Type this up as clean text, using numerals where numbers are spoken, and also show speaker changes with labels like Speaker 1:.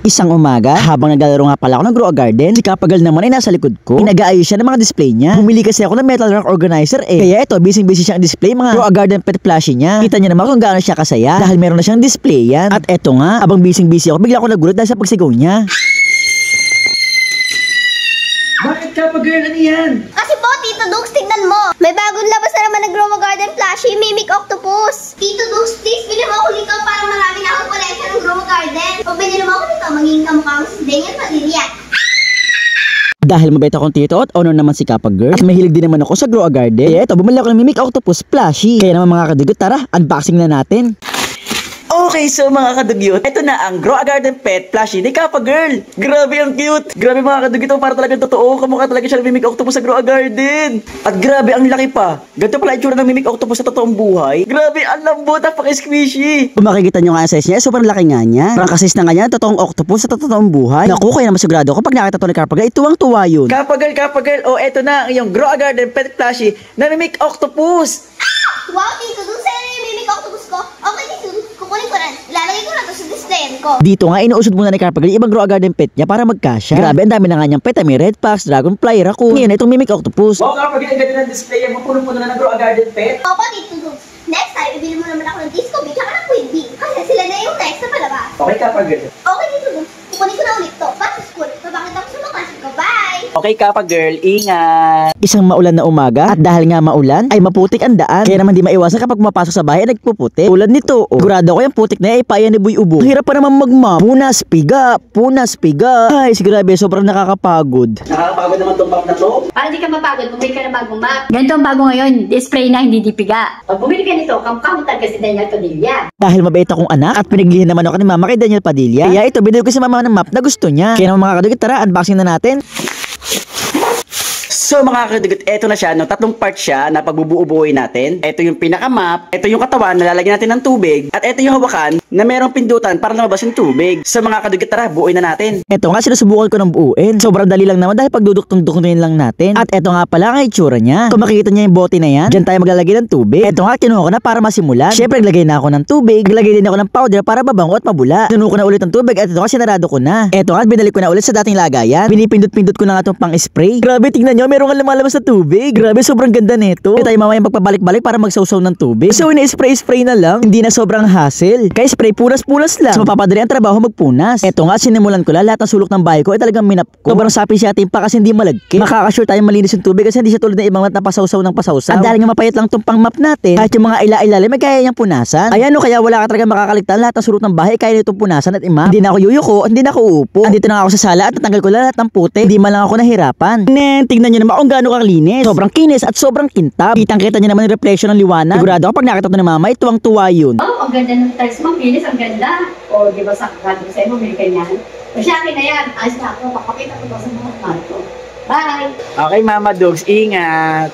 Speaker 1: Isang umaga, habang naglalaro nga pala ako ng Grow a Garden, si Kapagal naman ay nasa likod ko. Pinag-aayos siya ng mga display niya. Bumili kasi ako ng metal rock organizer eh. Kaya ito, busy-busy siyang display mga Grow a Garden pet plushie niya. Kita niya naman kung gaano siya kasaya dahil meron na siyang display yan. At eto nga, abang busy-busy ako, bigla ako nagulat dahil sa pagsigaw niya. Bakit Kapagal? Ano yan?
Speaker 2: Kasi po, Tito Dukes, tignan mo. May bagong labas na naman ng Grow a Garden plushie, Mimic Octopus. Tito Dukes, please, bilhin mo ako nito para marami na akong collection ng Grow a Garden. Pag bilhin mo ako nito, magiging kamukha mo si Daniel Padilla.
Speaker 1: Dahil mabait akong tito at owner naman si Kapagal at mahilig din naman ako sa Grow a Garden. Kaya ito, bumili ako ng Mimic Octopus plushie. Kaya naman mga kadugot, tara, unboxing na natin. Okay, so mga kadugyot, ito na ang Grow a Garden pet plushie ni Kapagal. Grabe, ang cute. Grabe mga kadugyot, para talagang totoo. Kamukha talaga siya ng Mimic Octopus sa Grow a Garden. At grabe, ang laki pa. Ganito pala itsura ng Mimic Octopus sa totoong buhay. Grabe, ang lambot, napaka-squishy. Kung makikita nyo nga ang size niya, sobrang laki nga niya. Parang kasis na nga niya, totoong octopus sa totoong buhay. Naku, kaya naman sigurado ko pag nakita to ni Kapagal, ituwang-tuwa yun. Kapagal, oh eto na yung Grow a Garden pet plushie na Mimic Octopus.
Speaker 2: Wow, Tito Dukes, sa'yo na yung Mimic Octopus ko. Okay, Tito Dukes, kukunin ko na. Ilalagay ko na to sa displayan ko. Dito nga, inuusod muna ni Kapagal yung ibang Grow a Garden pet niya para magkasya. Grabe, ang dami na nga niyang pet. May red fox, dragonfly, raccoon. Ngayon, itong Mimic Octopus.
Speaker 1: Wow, Kapagal, ang ganda ng display. Mapuno-puno na ng Grow a Garden pet.
Speaker 2: Opo, Tito Dukes. Next time, ibili mo naman ako ng Disco Bee tsaka ng Queen Bee. Kasi sila na yung next na palabas.
Speaker 1: Okay, Kapagal.
Speaker 2: Okay, Tito Dukes. Kukunin ko na ulit to. Back to school. Papakita ko sa mga klase ko. Bye!
Speaker 1: Okay, Kapagal, ingat. Isang maulan na umaga at dahil nga maulan ay maputik ang daan. Kaya naman di maiwasan kapag mapasok sa bahay ay nagpuputik. Tulad nito, sigurado ko yung putik na ay ni Boy Ubo. Ang hirap pa naman magmap. Punas, piga. Ay, grabe, sobrang nakakapagod. Nakakapagod naman tong map na to.
Speaker 3: Para di ka mapagod, bumili ka ng bagong map. Ganito ang bago ngayon, display na hindi dipiga. Pag bumili ka nito, kamutan ka si Daniel Padilla.
Speaker 1: Dahil mabait akong anak at pinaglihin naman ako ni mama kay Daniel Padilla. Kaya ito, binili ko si mama ng map na gusto niya. Kaya naman mga kadugot, tara, unboxing na natin. So mga kadugot, eto na siya, no? Tatlong part siya na pagbubuo-buoy natin. Eto yung pinaka-map, eto yung katawan na lalagyan natin ng tubig, at eto yung hawakan na merong pindutan para lumabas yung tubig. So mga kadugot, tara, buuin na natin. Eto nga, sinusubukan ko ng buuin. Sobrang dali lang naman dahil pagduduktung-duktunin lang natin. At eto nga pala ang itsura niya. Kung makikita niya yung bote na yan, dyan tayo maglalagay ng tubig. Eto nga, kinuha ko na para masimulan. Syempre, naglagay na ako ng tubig. Naglagay din ako ng powder para babango at mabula. Kinuha ko na ulit ng tubig at ito nga, sinarado ko na. Eto nga, binalik ko na ulit sa dating lagayan. Pinipindot-pindot ko na nga itong pang-spray. Grabe, tingnan nyo, meron nga lumalabas sa tubig. Grabe, sobrang ganda nito. Kaya tayo mamayang pagpabalik-balik para magsawsaw ng tubig. So, ini-spray-spray na lang. Hindi na sobrang hassle. Kaya spray punas-punas lang. So, mapapadali ang trabaho magpunas. Eto nga, sinimulan ko lahat ng sulok ng bahay ko ay talagang minap ko. Sobrang sapi siya atin pa kasi hindi malagkit. Makaka-assure tayo malinis yung tubig kasi hindi siya tulad ng ibang mat na pasawsaw ng pasawsaw. At dahil nga mapayat lang itong pang-map natin, kahit yung mga ila-ilalim ay kaya niyang punasan. Ayan o, kaya wala ka talaga makakaligtan. Lahat ng sulok ng bahay kaya nitong punasan at imap. Hindi na ako yuyuko, hindi na ako uupo. Andito na ako sa sala at natanggal ko lahat ng puti. Hindi man lang ako nahirapan. Tingnan niyo naman kung gaano kalinis. Sobrang kinis at sobrang kintab. Kitang-kita niyo naman yung reflection ng liwanag. Sigurado ako pag nakita to ni mama, tuwang-tuwa yun.
Speaker 3: Oh, ang ganda ng tiles mo, kinis, ang ganda. O, di ba sa kagad sa'yo mo, bili ka niyan. O siya, akin na yan. Ayos na ako, papakita ko to sa mga mahal ko. Bye!
Speaker 1: Okay, Mama Dogs, ingat.